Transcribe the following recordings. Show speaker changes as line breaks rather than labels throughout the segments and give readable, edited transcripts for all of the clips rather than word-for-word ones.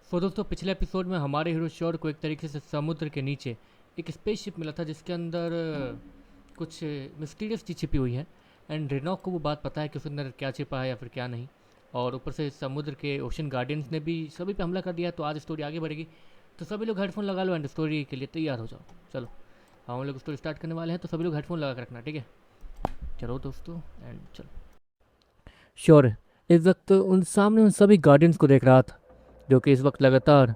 सो दोस्तों, पिछले एपिसोड में हमारे हीरो श्योर को एक तरीके से समुद्र के नीचे एक स्पेसशिप मिला था जिसके अंदर कुछ मिस्टीरियस चीज़ छिपी हुई है। एंड रेनॉक को वो बात पता है कि उसके अंदर क्या छिपा है या फिर क्या नहीं। और ऊपर से समुद्र के ओशन गार्डियंस ने भी सभी पे हमला कर दिया। तो आज स्टोरी आगे बढ़ेगी। तो सभी लोग हेडफोन लगा लो एंड स्टोरी के लिए तैयार हो जाओ। चलो, हम लोग स्टोरी स्टार्ट करने वाले हैं, तो सभी लोग हेडफोन लगा कर रखना, ठीक है। चलो दोस्तों, एंड चलो। श्योर इस वक्त उन सामने उन सभी गार्डियंस को देख रहा था, जो कि इस वक्त लगातार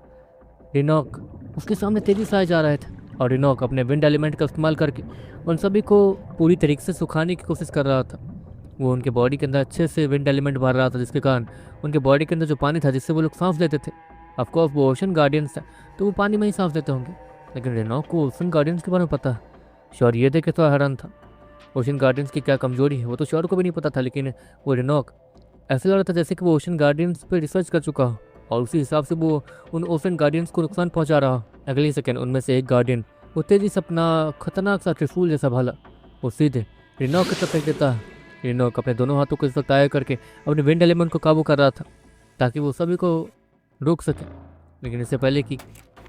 रिनॉक उसके सामने तेजी से आए जा रहे थे। और रिनॉक अपने विंड एलिमेंट का इस्तेमाल करके उन सभी को पूरी तरीके से सुखाने की कोशिश कर रहा था। वो उनके बॉडी के अंदर अच्छे से विंड एलिमेंट भर रहा था, जिसके कारण उनके बॉडी के अंदर जो पानी था जिससे वो लोग सांस लेते थे। ऑफकोर्स वो ओशन गार्डियंस था, तो वो पानी में ही सांस लेते होंगे। लेकिन रिनॉक को ओशन गार्डियंस के बारे में पता है। श्योर ये देख के थोड़ा हैरान था। ओशन गार्डियंस की क्या कमजोरी है वो तो श्योर को भी नहीं पता था, लेकिन वो रिनॉक ऐसा लग रहा था जैसे कि वो ओशन गार्डियंस पे रिसर्च कर चुका हो और उसी हिसाब से वो उन ओशन गार्डियंस को नुकसान पहुंचा रहा हो। अगले सेकंड उनमें से एक गार्डियन वो तेजी से अपना खतरनाक सा त्रिशूल जैसा भाला वो सीधे रिनॉक की तरफ फेंक देता है। रिनॉक अपने दोनों हाथों को इस वक्त आया करके अपने विंड एलिमेंट को काबू कर रहा था ताकि वो सभी को रोक सके। लेकिन इससे पहले कि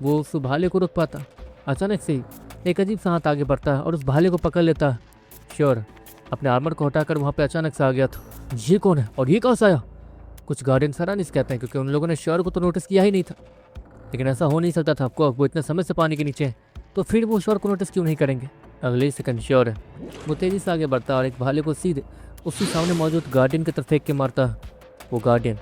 वो उस भाले को रोक पाता, अचानक से ही एक अजीब सा हाथ आगे बढ़ता है और उस भाले को पकड़ लेता है। श्योर अपने आर्मर को हटाकर वहाँ पे अचानक से आ गया था। ये कौन है और ये कहाँ से आया? कुछ गार्डियन हैरानी से कहते हैं, क्योंकि उन लोगों ने श्योर को तो नोटिस किया ही नहीं था। लेकिन ऐसा हो नहीं सकता था, आपको वो इतने समय से पानी के नीचे है, तो फिर वो श्योर को नोटिस क्यों नहीं करेंगे। अगले सेकंड श्योर है वो तेजी से आगे बढ़ता और एक भाले को सीधे उसके सामने मौजूद गार्डियन की तरफ फेंक के मारता है। वो गार्डियन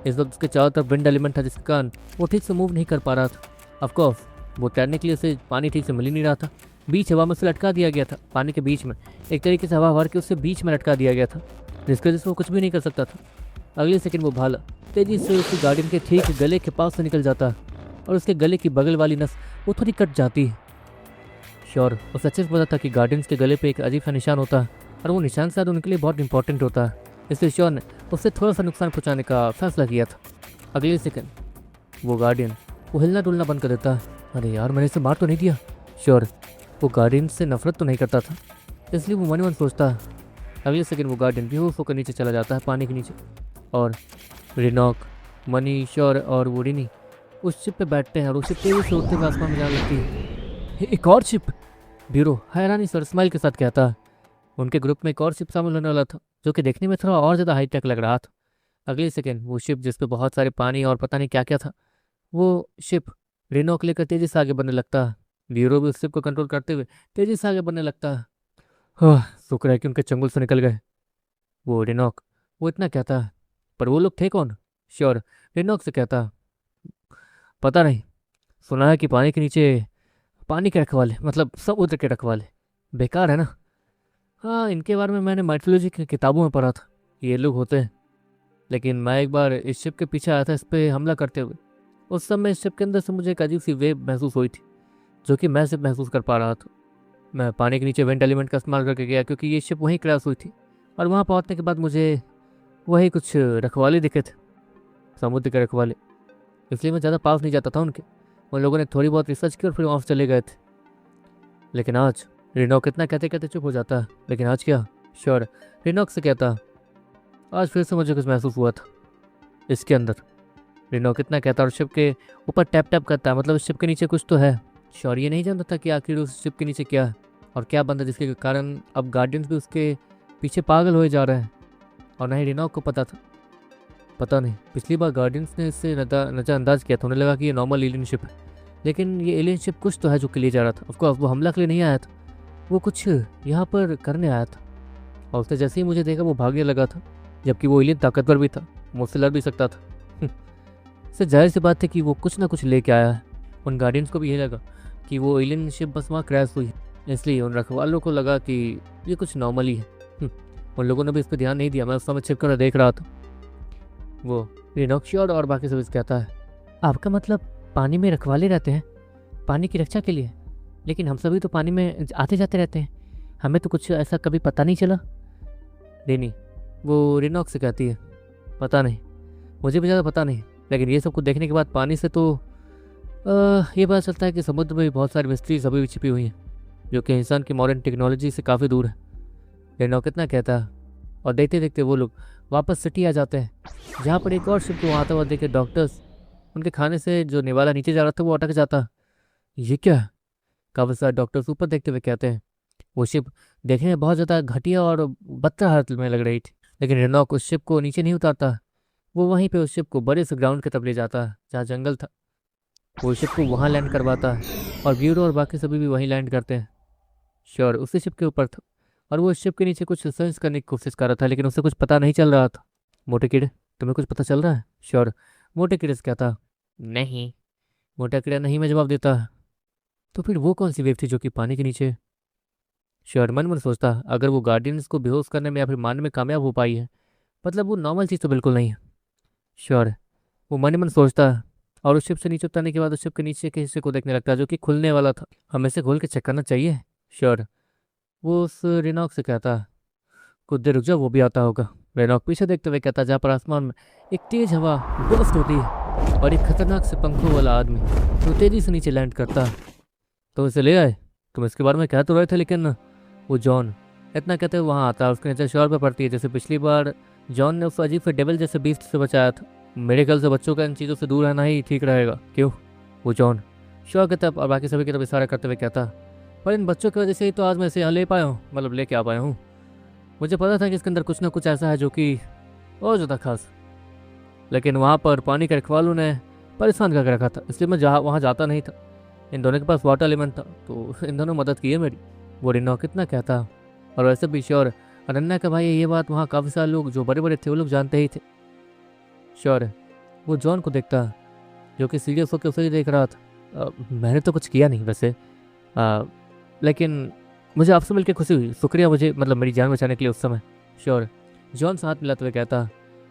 इस वक्त उसके चारों तरफ विंड एलिमेंट था, जिसके कारण वो ठीक से मूव नहीं कर पा रहा था। ऑफकोर्स वो तैरने के लिए उसे पानी ठीक से मिल ही नहीं रहा था। बीच हवा में उसे लटका दिया गया था, पानी के बीच में एक तरीके से हवा भर के उससे बीच में लटका दिया गया था, जिसकी वजह से वो कुछ भी नहीं कर सकता था। अगले सेकंड वो भाला तेजी से उसके गार्डियन के ठीक गले के पास से निकल जाता है और उसके गले की बगल वाली नस वो थोड़ी कट जाती है। श्योर उसे अच्छे से पता था कि गार्डियंस के गले पे एक अजीब सा निशान होता है और वो निशान शायद उनके लिए बहुत इंपॉर्टेंट होता है, इसलिए श्योर ने उससे थोड़ा सा नुकसान पहुंचाने का फैसला किया था। अगले सेकंड वो गार्डियन वो हिलना डुलना बंद कर देता है। अरे यार, मैंने इसे मार तो नहीं दिया। श्योर वो गार्डियन से नफरत तो नहीं करता था, इसलिए वो मन मन सोचता है। अगले सेकंड वो गार्डियन बेहोश होकर नीचे चला जाता है पानी के नीचे। और रिनॉक, मनी, श्योर और वो रिनी उस शिप पे बैठते हैं और उस शिप तेजी से उड़ते हुए आसमान में जाने लगती है। एक और शिप? ब्यूरो हैरानी सर स्माइल के साथ कहता है। उनके ग्रुप में एक और शिप शामिल होने वाला था, जो कि देखने में थोड़ा और ज़्यादा हाईटेक लग रहा था। अगले सेकंड वो शिप जिस पे बहुत सारे पानी और पता नहीं क्या क्या था, वो शिप रिनॉक लेकर तेजी से आगे बढ़ने लगता है। ब्यूरो भी उस शिप को कंट्रोल करते हुए तेजी से आगे बढ़ने लगता है। हाँ, शुक्र है कि उनके चंगुल से निकल गए। वो रिनॉक वो इतना कहता है। पर वो लोग थे कौन? श्योर रिनॉक से कहता है, पता नहीं, सुना है कि पानी के नीचे पानी के रखवाले, मतलब समुद्र के रखवाले, बेकार है ना। हाँ, इनके बारे में मैंने माइथोलॉजी की किताबों में पढ़ा था, ये लोग होते हैं। लेकिन मैं एक बार इस शिप के पीछे आया था इस पर हमला करते हुए। उस समय इस शिप के अंदर से मुझे एक अजीब सी वेव महसूस हुई थी, जो कि मैं सिर्फ महसूस कर पा रहा था। मैं पानी के नीचे वेंट एलिमेंट का इस्तेमाल करके गया, क्योंकि ये शिप वहीं क्रैश हुई थी। और वहाँ पहुँचने के बाद मुझे वही कुछ रखवाले दिखे थे, समुद्र के रखवाले। इसलिए मैं ज़्यादा पास नहीं जाता था उनके। उन लोगों ने थोड़ी बहुत रिसर्च की और फिर वहाँ से चले गए थे। लेकिन आज रिनॉक इतना कहते कहते चुप हो जाता है। लेकिन आज क्या? श्योर रिनॉक से कहता, आज फिर से मुझे कुछ महसूस हुआ था इसके अंदर। रिनॉक इतना कहता और शिप के ऊपर टैप टैप करता है, मतलब शिप के नीचे कुछ तो है। श्योर ये नहीं जानता था कि आखिर उस शिप के नीचे क्या है और क्या बंद है, जिसके कारण अब गार्डियंस भी उसके पीछे पागल हुए जा रहे हैं। और ना ही रिनॉक को पता था। पता नहीं, पिछली बार गार्डियंस ने इससे नज़रअंदाज किया था, उन्हें लगा कि ये नॉर्मल एलियन शिप है। लेकिन ये एलियन शिप कुछ तो है जो के लिए जा रहा था। ऑफकोर्स वो हमला के लिए नहीं आया था, वो कुछ यहाँ पर करने आया था। और उसने जैसे ही मुझे देखा वो भागने लगा था, जबकि वो एलियन ताकतवर भी था, मुझसे लड़ भी सकता था। इससे जाहिर सी बात है कि वो कुछ ना कुछ लेके आया है। उन गार्डियंस को भी यही लगा कि वो एलियन शिप बस वहाँ क्रैश हुई, इसलिए उन रखवालों को लगा कि ये कुछ नॉर्मल ही है। उन लोगों ने भी इस पर ध्यान नहीं दिया। मैं उस समय छिप कर देख रहा था। वो रिनॉक श्योर और बाकी सब कहता है, आपका मतलब पानी में रखवाले रहते हैं पानी की रक्षा के लिए? लेकिन हम सभी तो पानी में आते जाते रहते हैं, हमें तो कुछ ऐसा कभी पता नहीं चला। रेनी वो रिनॉक से कहती है, पता नहीं, मुझे भी ज़्यादा पता नहीं। लेकिन ये सब कुछ देखने के बाद पानी से तो ये पता चलता है कि समुद्र में भी बहुत सारी मिस्ट्रीज अभी भी छिपी हुई हैं, जो कि इंसान की मॉडर्न टेक्नोलॉजी से काफ़ी दूर है। रिनॉक इतना कहता है और देखते देखते वो लोग वापस सिटी आ जाते हैं, जहाँ पर एक और शिप को आता हुआ देखे डॉक्टर्स उनके खाने से जो निवाला नीचे जा रहा था वो अटक जाता। ये क्या है? काफी सारे डॉक्टर्स ऊपर देखते हुए कहते हैं। वो शिप देखने में बहुत ज़्यादा घटिया और बदतर हालत में लग रही थी, लेकिन रेनॉक उस शिप को नीचे नहीं उतारता। वो वहीं पे उस शिप को बड़े से ग्राउंड की तरफ ले जाता है जहाँ जंगल था। वो शिप को वहाँ लैंड करवाता है और ब्यूरो और बाकी सभी भी वहीं लैंड करते हैं। श्योर उसी शिप के ऊपर था और वो उस शिप के नीचे कुछ रिसर्च करने की कोशिश कर रहा था, लेकिन उसे कुछ पता नहीं चल रहा था। मोटे कीड़े, तुम्हें कुछ पता चल रहा है? श्योर मोटे कीड़े से कहता। नहीं। मोटा कीड़ा नहीं में जवाब देता। तो फिर वो कौन सी वेव थी जो कि पानी के नीचे? श्योर मन मन सोचता, अगर वो गार्डियंस को बेहोश करने में या फिर मारने में कामयाब हो पाई है, मतलब वो नॉर्मल चीज़ तो बिल्कुल नहीं है। श्योर वो मन ही मन सोचता है और उस शिप से नीचे उतरने के बाद उस शिप के नीचे के हिस्से को देखने लगता है जो कि खुलने वाला था। हमें से खोल के चेक करना चाहिए। श्योर वो उस रेनॉक से कहता है। कुछ देर रुक जाओ, वो भी आता होगा। रेनॉक पीछे देखते हुए कहता, जहाँ पर आसमान में एक तेज हवा बर्स्ट होती है और एक खतरनाक से पंखों वाला आदमी तो तेजी से नीचे लैंड करता है। तो इसे ले आए? तुम इसके बारे में कह तो रहे थे, लेकिन वो जॉन, इतना कहते हुए वहाँ आता है। उसकी नजर शोर पर पड़ती है जैसे पिछली बार जॉन ने उस अजीब से डेविल जैसे बीस्ट से बचाया था। मेरे ख्याल से बच्चों का इन चीज़ों से दूर रहना ही ठीक रहेगा। क्यों? वो जॉन शोर की तरफ और बाकी सभी की तरफ इशारा करते हुए कहता, पर इन बच्चों की वजह से ही तो आज मैं इसे यहाँ ले पाया हूँ, मतलब लेके आ पाया हूँ। मुझे पता था कि इसके अंदर कुछ ना कुछ ऐसा है जो कि और ज़्यादा खास, लेकिन वहाँ पर पानी के रखवालों ने परेशान करके रखा था, इसलिए मैं वहाँ जाता नहीं था। इन दोनों के पास वाटर एलिमेंट था तो इन दोनों मदद की है मेरी। वो रिनॉक कितना कहता। और वैसे भी श्योर अनन्या का भाई है, ये बात वहाँ काफ़ी सारे लोग जो बड़े बड़े थे वो लोग जानते ही थे। श्योर वो जॉन को देखता जो कि सीरियस होकर उसे ही देख रहा था। मैंने तो कुछ किया नहीं वैसे, लेकिन मुझे आपसे मिलकर खुशी हुई। शुक्रिया मुझे, मतलब मेरी जान बचाने के लिए उस समय। श्योर जॉन से हाथ मिलाते हुए कहता,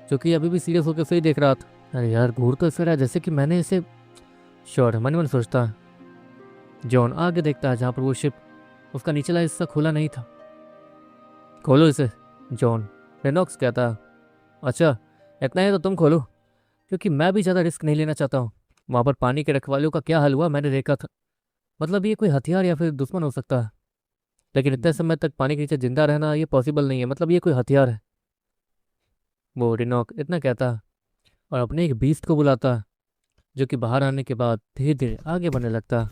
जो कि अभी भी सीरियस होकर उसे ही देख रहा था। अरे यार, घूर तो ऐसा रहा जैसे कि मैंने इसे। श्योर मन मन सोचता। जॉन आगे देखता है जहाँ पर वो शिप, उसका निचला हिस्सा खुला नहीं था। खोलो इसे जॉन, रेनॉक्स कहता। अच्छा इतना है तो तुम खोलो, क्योंकि मैं भी ज़्यादा रिस्क नहीं लेना चाहता हूँ। वहाँ पर पानी के रखवालियों का क्या हाल हुआ मैंने देखा था, मतलब ये कोई हथियार या फिर दुश्मन हो सकता है, लेकिन इतने समय तक पानी के नीचे जिंदा रहना ये पॉसिबल नहीं है, मतलब ये कोई हथियार है। वो रिनॉक इतना कहता और अपने एक बीस्ट को बुलाता, जो कि बाहर आने के बाद धीरे धीरे आगे बढ़ने लगता।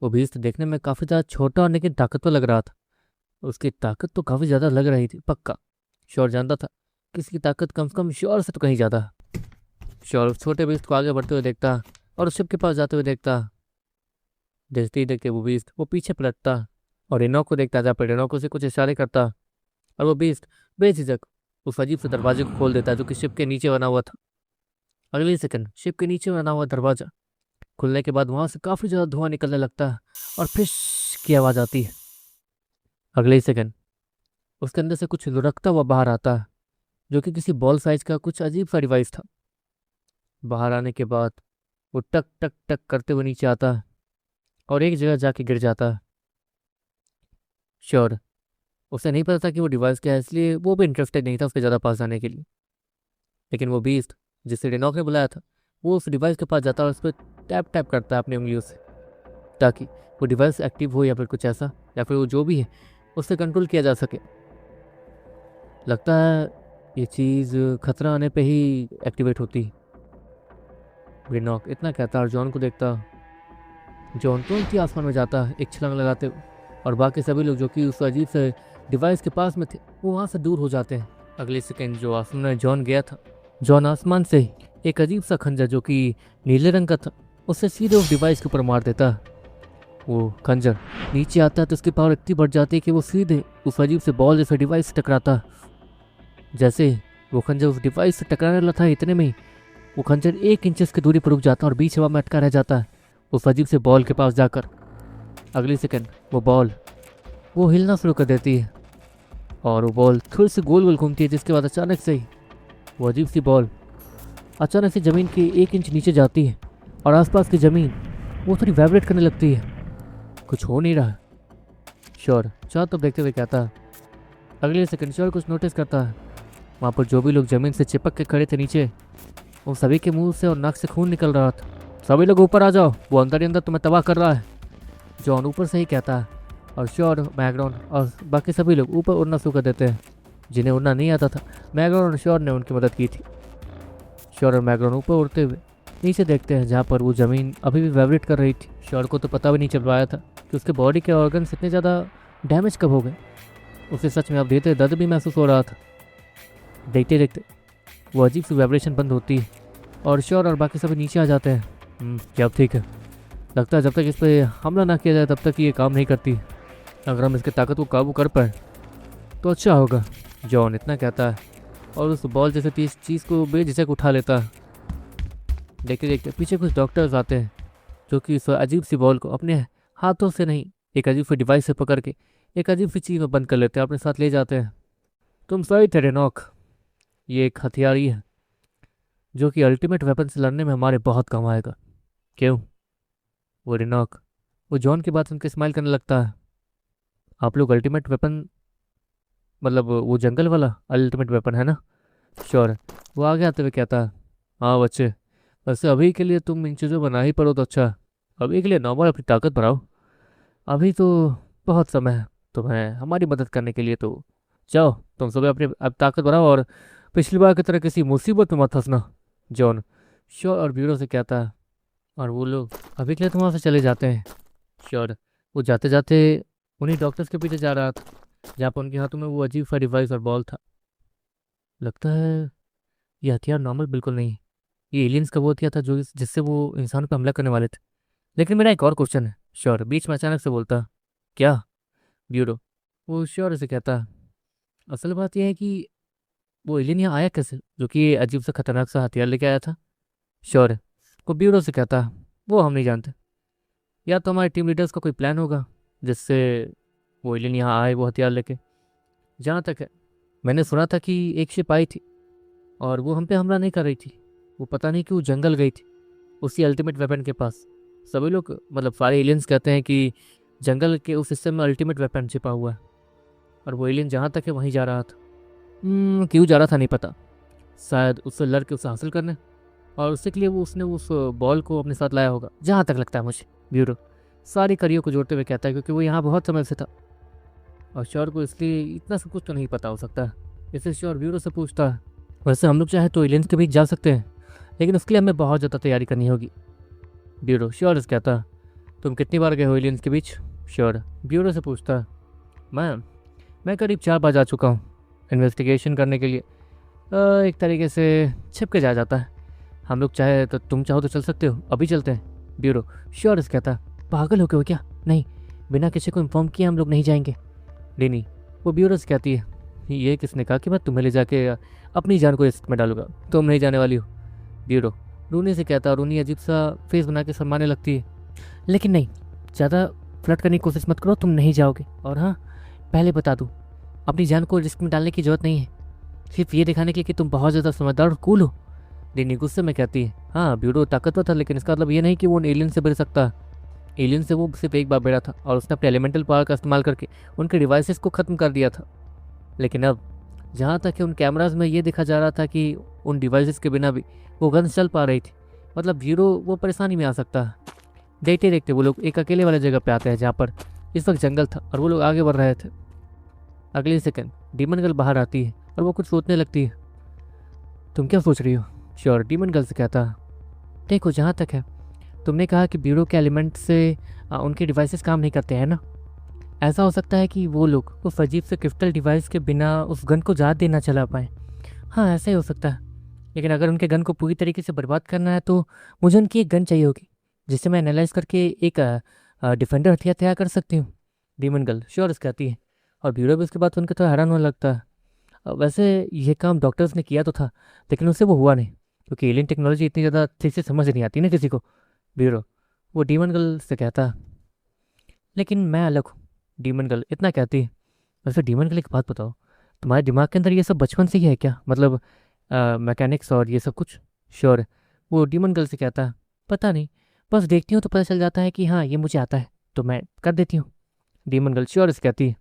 वो बीस्ट देखने में काफ़ी ज़्यादा छोटा और लेकिन ताकतवर लग रहा था। उसकी ताकत तो काफ़ी ज़्यादा लग रही थी, पक्का श्योर जानता था कि इसकी ताकत कम से कम श्योर से तो कहीं ज़्यादा। श्योर उस छोटे बीस्ट को आगे बढ़ते हुए देखता और उस शिप के पास जाते हुए देखता। देखते ही देखते वो बीस्ट वो पीछे पलटता और रेनॉक को देखता, जहाँ पर रेनॉक उसे कुछ इशारे करता और वो बीस्ट बेझिझक उस अजीब से दरवाजे को खोल देता जो कि शिप के नीचे बना हुआ था। अगले सेकंड शिप के नीचे बना हुआ दरवाजा खुलने के बाद वहां से काफ़ी ज़्यादा धुआं निकलने लगता है और फिश की आवाज़ आती है। अगले सेकंड उसके अंदर से कुछ लुढ़कता हुआ बाहर आता है, जो कि किसी बॉल साइज का कुछ अजीब सा डिवाइस था। बाहर आने के बाद वो टक टक टक करते हुए नीचे आता है और एक जगह जाके गिर जाता है। श्योर उसे नहीं पता था कि वो डिवाइस क्या है, इसलिए वो भी इंटरेस्टेड नहीं था उसके ज़्यादा पास जाने के लिए। लेकिन वो बीस्ट जिसे रेनॉक ने बुलाया था वो उस डिवाइस के पास जाता है और उस पर टैप टैप करता है अपनी उंगलियों से, ताकि वो डिवाइस एक्टिव हो या फिर कुछ ऐसा, या फिर वो जो भी है उससे कंट्रोल किया जा सके। लगता है ये चीज़ खतरा आने पे ही एक्टिवेट होती। रेनॉक इतना कहता और जॉन को देखता। जॉन तुरंत ही आसमान में जाता है एक छलांग लगाते हुए, और बाकी सभी लोग जो कि उस अजीब से डिवाइस के पास में थे वो वहाँ से दूर हो जाते हैं। अगले सेकंड जो आसमान में जॉन गया था, जॉन आसमान से एक अजीब सा खंजर जो कि नीले रंग का था उससे सीधे उस डिवाइस के ऊपर मार देता। वो खंजर नीचे आता है तो उसकी पावर इतनी बढ़ जाती है कि वो सीधे उस अजीब से बॉल जैसे डिवाइस से टकराता। जैसे वो खंजर उस डिवाइस से टकराने लगा था, इतने में वो खंजर 1 इंच की दूरी पर रुक जाता और बीच हवा में अटका रह जाता है उस अजीब से बॉल के पास जाकर। अगली सेकंड वो बॉल वो हिलना शुरू कर देती है और वो बॉल थोड़ी सी गोल गोल घूमती है, जिसके बाद अचानक से ही वो अजीब सी बॉल अचानक से ज़मीन के 1 इंच नीचे जाती है और आसपास की ज़मीन वो थोड़ी वाइब्रेट करने लगती है। कुछ हो नहीं रहा। श्योर चार तब देखते हुए कहता है। अगले सेकंड श्योर कुछ नोटिस करता है, वहाँ पर जो भी लोग ज़मीन से चिपक के खड़े थे नीचे, उन सभी के मुंह से और नाक से खून निकल रहा था। सभी लोग ऊपर आ जाओ, वो अंदर ही अंदर तुम्हें तबाह कर रहा है। जॉन ऊपर से ही कहता है और श्योर, मैग्रॉन और बाकी सभी लोग ऊपर उड़ना शुरू कर देते हैं। जिन्हें उड़ना नहीं आता था, मैग्रॉन और श्योर ने उनकी मदद की थी। श्योर और मैग्रॉन ऊपर उड़ते हुए नीचे देखते हैं जहाँ पर वो ज़मीन अभी भी वाइब्रेट कर रही थी। श्योर को तो पता भी नहीं चल पाया था कि उसके बॉडी के ऑर्गन्स इतने ज़्यादा डैमेज कब हो गए। उसे सच में अब धीरे दर्द भी महसूस हो रहा था। देखते देखते वो अजीब सी वाइब्रेशन बंद होती है और श्योर और बाकी सभी नीचे आ जाते हैं। क्या अब ठीक है? लगता है जब तक इस पर हमला ना किया जाए तब तक ये काम नहीं करती। अगर हम इसकी ताकत को काबू कर पाए तो अच्छा होगा, जॉन इतना कहता है और उस बॉल जैसे चीज़ को बेझिझक उठा लेता है। देखते देखते पीछे कुछ डॉक्टर्स आते हैं जो कि इस अजीब सी बॉल को अपने हाथों से नहीं, एक अजीब सी डिवाइस से पकड़ के एक अजीब सी चीज़ में बंद कर लेते हैं, अपने साथ ले जाते हैं। तुम सही थे रेनॉक, ये एक हथियार ही है जो कि अल्टीमेट वेपन से लड़ने में हमारे बहुत काम आएगा। क्यों? वो रेनॉक, वो जॉन की बात सुन के स्माइल करने लगता है। आप लोग अल्टीमेट वेपन, मतलब वो जंगल वाला अल्टीमेट वेपन है ना? श्योर है। वो आगे आते हुए कहता है, हाँ बच्चे, वैसे अभी के लिए तुम इन चीज़ों बना ही पड़ो तो अच्छा। अभी के लिए नॉर्मल अपनी ताकत बढ़ाओ, अभी तो बहुत समय है तुम्हें हमारी मदद करने के लिए। तो जाओ तुम सुबह अपनी अब ताकत बढ़ाओ और पिछली बार की तरह किसी मुसीबत में मत फंसना। जॉन श्योर और ब्यूरो से कहता है और वो लोग अभी के लिए तो वहाँ से चले जाते हैं। श्योर वो जाते जाते उन्हीं डॉक्टर्स के पीछे जा रहा था जहाँ पर उनके हाथों में वो अजीब सा डिवाइस और बॉल था। लगता है ये हथियार नॉर्मल बिल्कुल नहीं है, ये एलियंस का वो हथियार था जो जिससे वो इंसान पर हमला करने वाले थे। लेकिन मेरा एक और क्वेश्चन है। श्योर बीच में अचानक से बोलता, क्या? ब्यूरो वो श्योर से कहता, असल बात यह है कि वो एलियन यहाँ आया कैसे जो कि ये अजीब सा खतरनाक सा हथियार लेके आया था। श्योर है वो ब्यूरो से कहता, वो हम नहीं जानते, या तो हमारे टीम लीडर्स का कोई प्लान होगा जिससे वो एलियन यहाँ आए वो हथियार लेके। जहाँ तक है मैंने सुना था कि एक शिप आई थी और वो हम पे हमला नहीं कर रही थी, वो पता नहीं क्यों जंगल गई थी उसी अल्टीमेट वेपन के पास। सभी लोग मतलब सारे एलियंस कहते हैं कि जंगल के उस हिस्से में अल्टीमेट वेपन छिपा हुआ है और वो एलियन जहाँ तक है वहीं जा रहा था। क्यों जा रहा था नहीं पता, शायद उससे लड़ के उसे हासिल करने, और उससे के लिए वो उसने उस बॉल को अपने साथ लाया होगा जहाँ तक लगता है मुझे। ब्यूरो सारी कड़ियों को जोड़ते हुए कहता है क्योंकि वो यहाँ बहुत समय से था और श्योर को इसलिए इतना सब कुछ तो नहीं पता हो सकता है। इसे श्योर ब्यूरो से पूछता है, वैसे हम लोग चाहे तो एलियंस के बीच जा सकते हैं लेकिन उसके लिए हमें बहुत ज़्यादा तैयारी करनी होगी। ब्यूरो श्योर से कहता, तुम कितनी बार गए हो एलियंस के बीच? श्योर ब्यूरो से पूछता, मैं करीब 4 बार जा चुका हूँ इन्वेस्टिगेशन करने के लिए। एक तरीके से छिप के जा जाता है। हम लोग चाहे तो तुम चाहो तो चल सकते हो, अभी चलते हैं। ब्यूरो श्योर से कहता, पागल हो गए हो क्या? नहीं, बिना किसी को इन्फॉर्म किए हम लोग नहीं जाएंगे। डेनी वो ब्यूरो से कहती है, ये किसने कहा कि मैं तुम्हें ले जाके अपनी जान को रिस्क में डालूंगा? तुम नहीं जाने वाली हो। ब्यूरो रूनी से कहता, रूनी अजीब सा फेस बना के शर्माने लगती है, लेकिन नहीं, ज़्यादा फ्लर्ट करने की कोशिश मत करो, तुम नहीं जाओगे। और हाँ, पहले बता दूँ, अपनी जान को रिस्क में डालने की जरूरत नहीं है, सिर्फ ये दिखाने के लिए कि तुम बहुत ज़्यादा समझदार और कूल हो। डेनी गुस्से में कहती है, हाँ ब्यूरो ताकतवर था लेकिन इसका मतलब ये नहीं कि वो उन एलियन से बच सकता। एलियन से वो सिर्फ एक बार बेड़ा था और उसने अपने एलिमेंटल पावर का इस्तेमाल करके उनके डिवाइसेस को ख़त्म कर दिया था। लेकिन अब जहाँ तक कि उन कैमराज में ये दिखा जा रहा था कि उन डिवाइसेस के बिना भी वो गन चल पा रही थी, मतलब ब्यूरो वो परेशानी में आ सकता है। देखते देखते वो लोग एक अकेले वाले जगह पे आते हैं जहाँ पर इस वक्त जंगल था और वो लोग आगे बढ़ रहे थे। अगले सेकंड डीमन गर्ल बाहर आती है और वो कुछ सोचने लगती है। तुम क्या सोच रही हो? श्योर डीमन गर्ल से कहता, देखो जहाँ तक है तुमने कहा कि ब्यूरो के एलिमेंट से उनके डिवाइसेस काम नहीं करते हैं ना, ऐसा हो सकता है कि वो लोग उस अजीब से क्रिस्टल डिवाइस के बिना उस गन को ज़्यादा देर ना चला पाएँ। हाँ ऐसा ही हो सकता है, लेकिन अगर उनके गन को पूरी तरीके से बर्बाद करना है तो मुझे उनकी एक गन चाहिए होगी जिसे मैं एनालाइज करके एक डिफेंडर हथियार तैयार कर सकती हूँ। डीमन गर्ल श्योर कहती है और ब्यूरो भी उसके बाद उनके थोड़ा हैरान होने लगता है। वैसे ये काम डॉक्टर्स ने किया तो था लेकिन उससे वो हुआ नहीं क्योंकि एलियन टेक्नोलॉजी इतनी ज़्यादा ठीक से समझ नहीं आती ना किसी को। ब्यूरो वो डीमन गर्ल से कहता, लेकिन मैं अलग हूँ। डीमन गर्ल इतना कहती है। वैसे डीमन गर्ल एक बात बताओ, तुम्हारे दिमाग के अंदर ये सब बचपन से ही है क्या, मतलब मैकेनिक्स और ये सब कुछ? श्योर वो डीमन गर्ल से कहता है, पता नहीं, बस देखती हूँ तो पता चल जाता है कि हाँ ये मुझे आता है तो मैं कर देती हूँ। डीमन गर्ल श्योर से कहती है,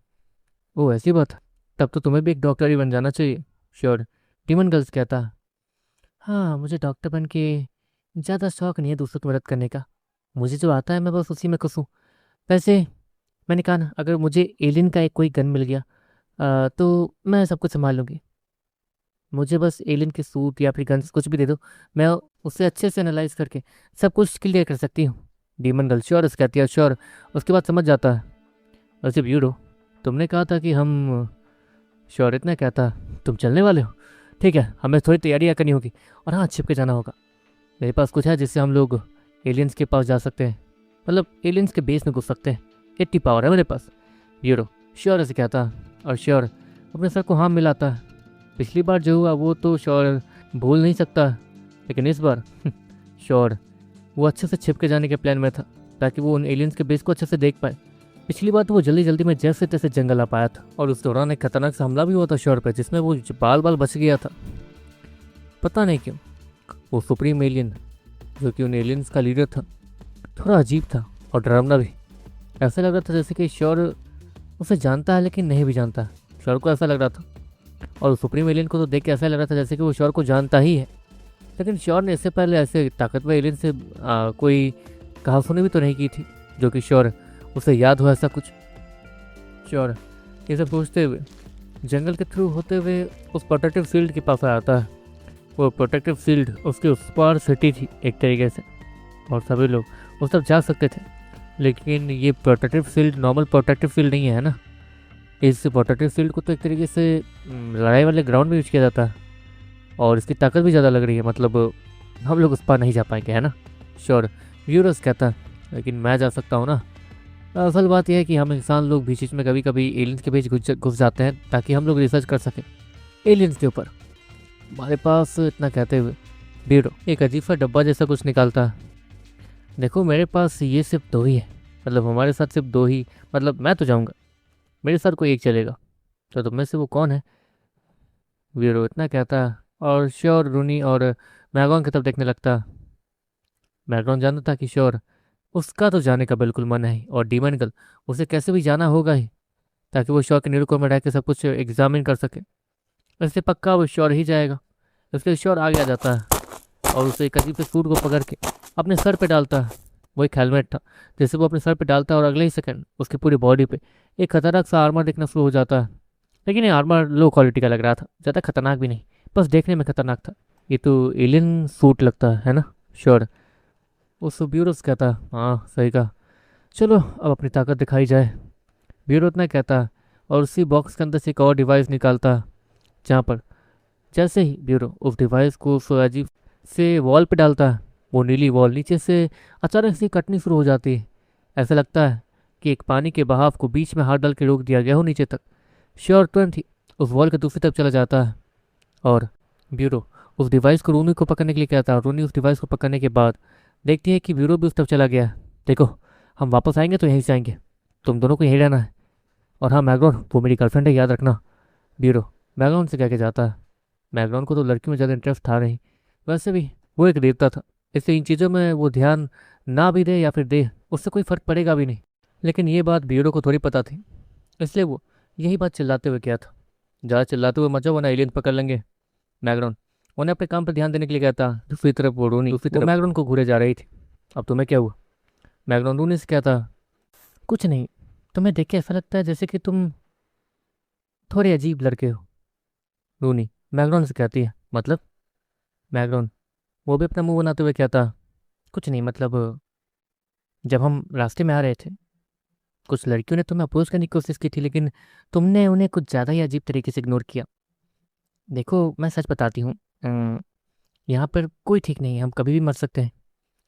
ओ ऐसी बात है, तब तो तुम्हें भी एक डॉक्टर ही बन जाना चाहिए। श्योर डीमन गर्ल से कहता, हाँ मुझे डॉक्टर बन के ज़्यादा शौक नहीं है दूसरों की मदद करने का, मुझे जो आता है मैं बस उसी में खुश हूँ। वैसे मैंने कहा ना, अगर मुझे एलियन का एक कोई गन मिल गया तो मैं सब कुछ संभाल लूँगी। मुझे बस एलियन के सूट या फिर गन्स कुछ भी दे दो, मैं उससे अच्छे से एनालाइज करके सब कुछ क्लियर कर सकती हूँ। डीमन गर्ल श्योर कहती है श्योर। उसके बाद समझ जाता है। वैसे ब्यूरो, तुमने कहा था कि हम श्योर इतना कहता, तुम चलने वाले हो? ठीक है, हमें थोड़ी तैयारियाँ करनी होगी और हाँ, छिप के जाना होगा। मेरे पास कुछ है जिससे हम लोग एलियंस के पास जा सकते हैं, मतलब एलियंस के बेस में घुस सकते हैं। इतनी पावर है मेरे पास। ब्यूरो श्योर ऐसे कहता और श्योर अपने सर को हाँ मिलाता। पिछली बार जो हुआ वो तो श्योर भूल नहीं सकता, लेकिन इस बार श्योर वो अच्छे से छिप के जाने के प्लान में था ताकि वो उन एलियंस के बेस को अच्छे से देख पाए। पिछली बार तो वो जल्दी जल्दी में जैसे तैसे जंगल आ पाया था और उस दौरान एक खतरनाक सा हमला भी हुआ था श्योर पे, जिसमें वो बाल बाल बच गया था। पता नहीं क्यों वो सुप्रीम एलियन जो कि उन एलियंस का लीडर था थोड़ा अजीब था और डरावना भी। ऐसा लग रहा था जैसे कि श्योर उसे जानता है लेकिन नहीं भी जानता। श्योर को ऐसा लग रहा था, और सुप्रीम एलियन को तो देख के ऐसा लग रहा था जैसे कि वो श्योर को जानता ही है। लेकिन श्योर ने इससे पहले ऐसे ताकतवर एलियन से कोई कहा सुनी भी तो नहीं की थी जो कि श्योर उसे याद हो ऐसा कुछ। श्योर ये सब सोचते हुए जंगल के थ्रू होते हुए उस प्रोटेक्टिव शील्ड के पास आया था। वो प्रोटेक्टिव शील्ड उसकी उस पार सिटी थी एक तरीके से, और सभी लोग उस तरफ जा सकते थे। लेकिन ये protective shield normal protective shield नहीं है ना। इस प्रोटेक्टिव शील्ड को तो एक तरीके से लड़ाई वाले ग्राउंड में यूज किया जाता है, और इसकी ताकत भी ज़्यादा लग रही है, मतलब हम लोग उस पार नहीं जा पाएंगे, है ना। श्योर व्यूरस कहता, लेकिन मैं जा सकता हूँ ना। असल बात यह है कि हम इंसान लोग बीच बीच में कभी कभी एलियंस के बीच घुस जाते हैं ताकि हम लोग रिसर्च कर सकें एलियंस के ऊपर। हमारे पास इतना कहते हुए बीरो एक अजीब सा डब्बा जैसा कुछ निकालता है। देखो मेरे पास ये सिर्फ 2 ही है, मतलब हमारे साथ सिर्फ 2 ही, मतलब मैं तो जाऊँगा, मेरे साथ कोई एक चलेगा। तो तुम में से वो कौन है? वीरो इतना कहता है और श्योर रूनी और मैगॉन की तरफ देखने लगता। मैगॉन जानता था कि श्योर उसका तो जाने का बिल्कुल मन है ही, और डीमन गर्ल उसे कैसे भी जाना होगा ही ताकि वो श्योर के निरुको में रह के सब कुछ एग्जामिन कर सके। इससे पक्का वो श्योर ही जाएगा। इसलिए श्योर आगे आ जाता है और उसे एक अजीब से सूट को पकड़ के अपने सर पे डालता है। वो एक हेलमेट था जैसे वो अपने सर पे डालता है और अगले ही सेकंड उसकी पूरी बॉडी पे एक खतरनाक सा आर्मर दिखना शुरू हो जाता है। लेकिन ये आर्मर लो क्वालिटी का लग रहा था, ज़्यादा खतरनाक भी नहीं, बस देखने में खतरनाक था। ये तो एलियन सूट लगता है ना। श्योर उस ब्यूरोस कहता, हाँ सही कहा, चलो अब अपनी ताकत दिखाई जाए। ब्यूरो इतना कहता और उसी बॉक्स के अंदर से एक और डिवाइस निकालता, जहाँ पर जैसे ही ब्यूरो उस डिवाइस को उस अजीब से वॉल पे डालता है, वो नीली वॉल नीचे से अचानक से कटनी शुरू हो जाती है। ऐसा लगता है कि एक पानी के बहाव को बीच में हाथ डाल के रोक दिया गया हो नीचे तक। श्योर तुरंत ही उस वॉल के दूसरी तरफ चला जाता है और ब्यूरो उस डिवाइस को रूनी को पकड़ने के लिए कहता है। रूनी उस डिवाइस को पकड़ने के बाद देखती है कि ब्यूरो भी उस तरफ चला गया है। देखो हम वापस आएंगे तो यहीं से आएंगे, तुम दोनों को यहीं रहना है। और हाँ मैगरॉन वो मेरी गर्लफ्रेंड है, याद रखना। ब्यूरो मैगरॉन से कह के जाता है। मैगरॉन को तो लड़कियों में ज़्यादा इंटरेस्ट था नहीं, वैसे भी वो एक देवता था, इससे इन चीज़ों में वो ध्यान ना भी दे या फिर दे उससे कोई फ़र्क पड़ेगा भी नहीं। लेकिन ये बात ब्यूरो को थोड़ी पता थी, इसलिए वो यही बात चिल्लाते हुए किया था। ज़्यादा चिल्लाते हुए मजा वरना एलियन पकड़ लेंगे। मैगरॉन उन्हें अपने काम पर ध्यान देने के लिए कहता। दूसरी तरफ वो रोनी दूसरी तरफ मैगरॉन को घूरे जा रही थी। अब तुम्हें क्या हुआ? मैगरॉन रोनी से कहता, कुछ नहीं, तुम्हें देख के ऐसा लगता है जैसे कि तुम थोड़े अजीब लड़के हो। रोनी मैगरॉन से कहती है, मतलब? मैगरॉन वो भी अपना मुंह बनाते हुए कहता, कुछ नहीं, मतलब जब हम रास्ते में आ रहे थे कुछ लड़कियों ने तुम्हें अप्रोच करने की कोशिश की थी, लेकिन तुमने उन्हें कुछ ज़्यादा ही अजीब तरीके से इग्नोर किया। देखो मैं सच बताती हूँ, यहाँ पर कोई ठीक नहीं है, हम कभी भी मर सकते हैं।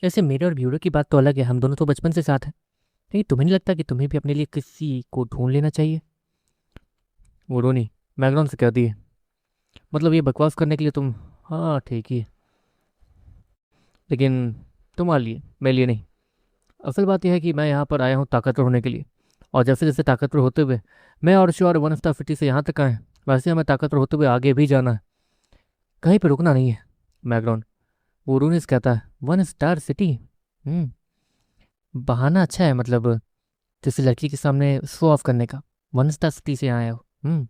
ऐसे मेरे और ब्यूरो की बात तो अलग है, हम दोनों तो बचपन से साथ हैं। नहीं तुम्हें नहीं लगता कि तुम्हें भी अपने लिए किसी को ढूंढ लेना चाहिए? वो रोनी मैगरॉन से कहती है, मतलब ये बकवास करने के लिए तुम, हाँ ठीक ही है, लेकिन तुम्हारे लिए, मेरे लिए नहीं। असल बात यह है कि मैं यहाँ पर आया हूँ ताकतवर होने के लिए, और जैसे जैसे ताकतवर होते हुए मैं और श्योर वन स्टार सिटी से यहाँ तक आए, वैसे हमें ताकतवर होते हुए आगे भी जाना है, कहीं पर रुकना नहीं है। मैगरॉन वो रूनिस कहता है, 1 स्टार सिटी? बहाना अच्छा है, मतलब किसी लड़की के सामने शो ऑफ करने का। 1 स्टार सिटी से आया हो।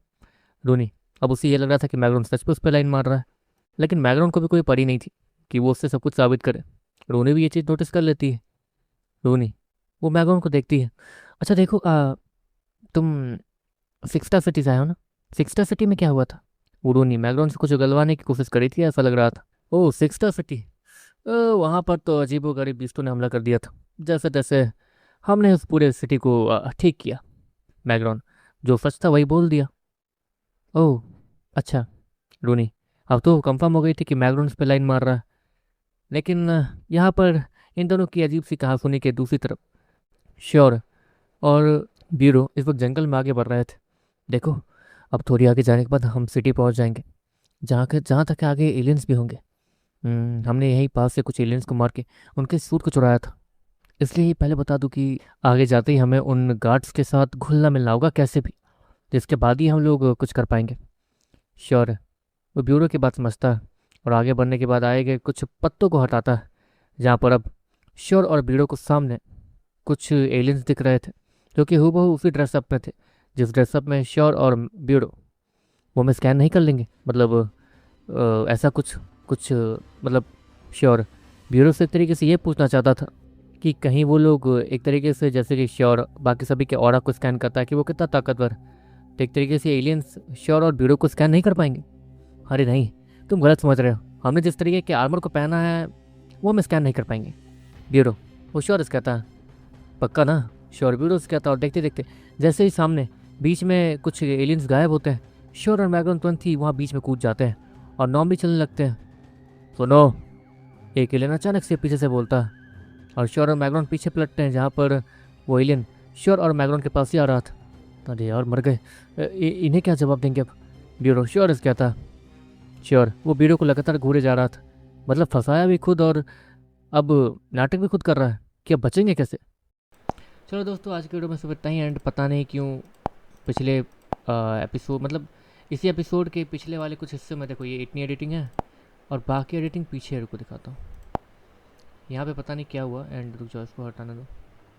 रोनी अब उसे ये लग रहा था कि मैगरॉन सच में उस पर लाइन मार रहा है, लेकिन मैगरॉन को भी कोई पड़ी नहीं थी कि वो उससे सब कुछ साबित करे। रोनी भी ये चीज़ नोटिस कर लेती है। रोनी वो मैगरॉन को देखती है, अच्छा देखो तुम 6 स्टार सिटी से आए हो ना, 6 स्टार सिटी में क्या हुआ था? उड़ूनी मैगडॉन से कुछ उगलवाने की कोशिश करी थी, ऐसा लग रहा था। ओह, सिक्सटा सिटी। वहाँ पर तो अजीबोगरीब बीस्टों ने हमला कर दिया था। जैसे तैसे हमने उस पूरे सिटी को ठीक किया। मैगडॉन जो सच था वही बोल दिया। ओह, अच्छा। रूनी, अब तो कंफर्म हो गई थी कि मैगडॉन इस पे लाइन मार रहा है। लेकिन यहाँ पर इन दोनों की अजीब सी कहासुनी के दूसरी तरफ श्योर और ब्यूरो इस वक्त जंगल में आगे बढ़ रहे थे। देखो, अब थोड़ी आगे जाने के बाद हम सिटी पहुंच जाएंगे, जहाँ तक आगे एलियंस भी होंगे। हमने यहीं पास से कुछ एलियंस को मार के उनके सूट को चुराया था। इसलिए पहले बता दूं कि आगे जाते ही हमें उन गार्ड्स के साथ घुलना मिलना होगा कैसे भी, जिसके बाद ही हम लोग कुछ कर पाएंगे। श्योर है। वो ब्यूरो की बात समझता है और आगे बढ़ने के बाद आएगा कुछ पत्तों को हटाता है, जहाँ पर अब श्योर और ब्यूरो को सामने कुछ एलियंस दिख रहे थे, जो कि हूबहू उसी ड्रेसअप में थे जिस ड्रेसअप में श्योर और ब्यूरो। वो हमें स्कैन नहीं कर लेंगे, मतलब ऐसा कुछ कुछ मतलब श्योर ब्यूरो से एक तरीके से ये पूछना चाहता था कि कहीं वो लोग एक तरीके से जैसे कि श्योर बाकी सभी के ऑरा को स्कैन करता है कि वो कितना ताकतवर है, तो एक तरीके से एलियंस श्योर और ब्यूरो को स्कैन नहीं कर पाएंगे। अरे नहीं, तुम गलत समझ रहे हो। हमने जिस तरीके के आर्मर को पहना है वो हम स्कैन नहीं कर पाएंगे। ब्यूरो, वो श्योर से कहता है। पक्का ना? श्योर ब्यूरो से कहता है। और देखते देखते जैसे ही सामने बीच में कुछ एलियंस गायब होते हैं, श्योर और मैगन तुरंत ही वहाँ बीच में कूद जाते हैं और नॉर्म भी चलने लगते हैं। सुनो, एक एलियन अचानक से पीछे से बोलता है और श्योर और मैगन पीछे पलटते हैं, जहाँ पर वो एलियन श्योर और मैगन के पास ही आ रहा था। अरे यार, मर गए। इन्हें क्या जवाब देंगे अब? ब्यूरो श्योर से कहता। श्योर वो ब्यूरो को लगातार घूरे जा रहा था, मतलब फंसाया भी खुद और अब नाटक भी खुद कर रहा है कि अब बचेंगे कैसे। चलो दोस्तों, आज के वीडियो में सिर्फ इतना ही। एंड पता नहीं क्यों पिछले एपिसोड, मतलब इसी एपिसोड के पिछले वाले कुछ हिस्से में देखो ये इतनी एडिटिंग है और बाकी एडिटिंग पीछे रुको दिखाता हूँ। यहाँ पे पता नहीं क्या हुआ। एंड रुक जाओ, इसको हटाने दो,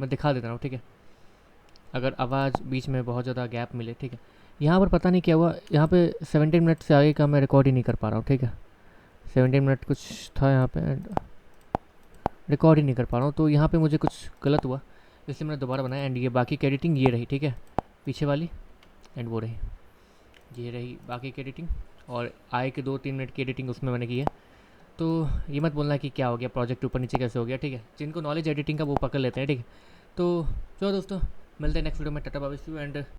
मैं दिखा देता हूँ, ठीक है? अगर आवाज़ बीच में बहुत ज़्यादा गैप मिले, ठीक है? यहाँ पर पता नहीं क्या हुआ, यहाँ पे 17 मिनट से आगे का मैं रिकॉर्ड ही नहीं कर पा रहा हूँ, ठीक है? 17 मिनट कुछ था यहाँ पे एंड रिकॉर्ड ही नहीं कर पा रहा हूँ, तो यहाँ पे मुझे कुछ गलत हुआ, इसलिए मैंने दोबारा बनाया। एंड ये बाकी की एडिटिंग ये रही, ठीक है? पीछे वाली एंड वो रही, ये रही बाकी की एडिटिंग। और आए के 2-3 मिनट की एडिटिंग उसमें मैंने की है। तो ये मत बोलना कि क्या हो गया, प्रोजेक्ट ऊपर नीचे कैसे हो गया, ठीक है? जिनको नॉलेज एडिटिंग का वो पकड़ लेते हैं, ठीक है? तो चलो दोस्तों, मिलते हैं नेक्स्ट वीडियो में। टाटा बाय, सी यू एंड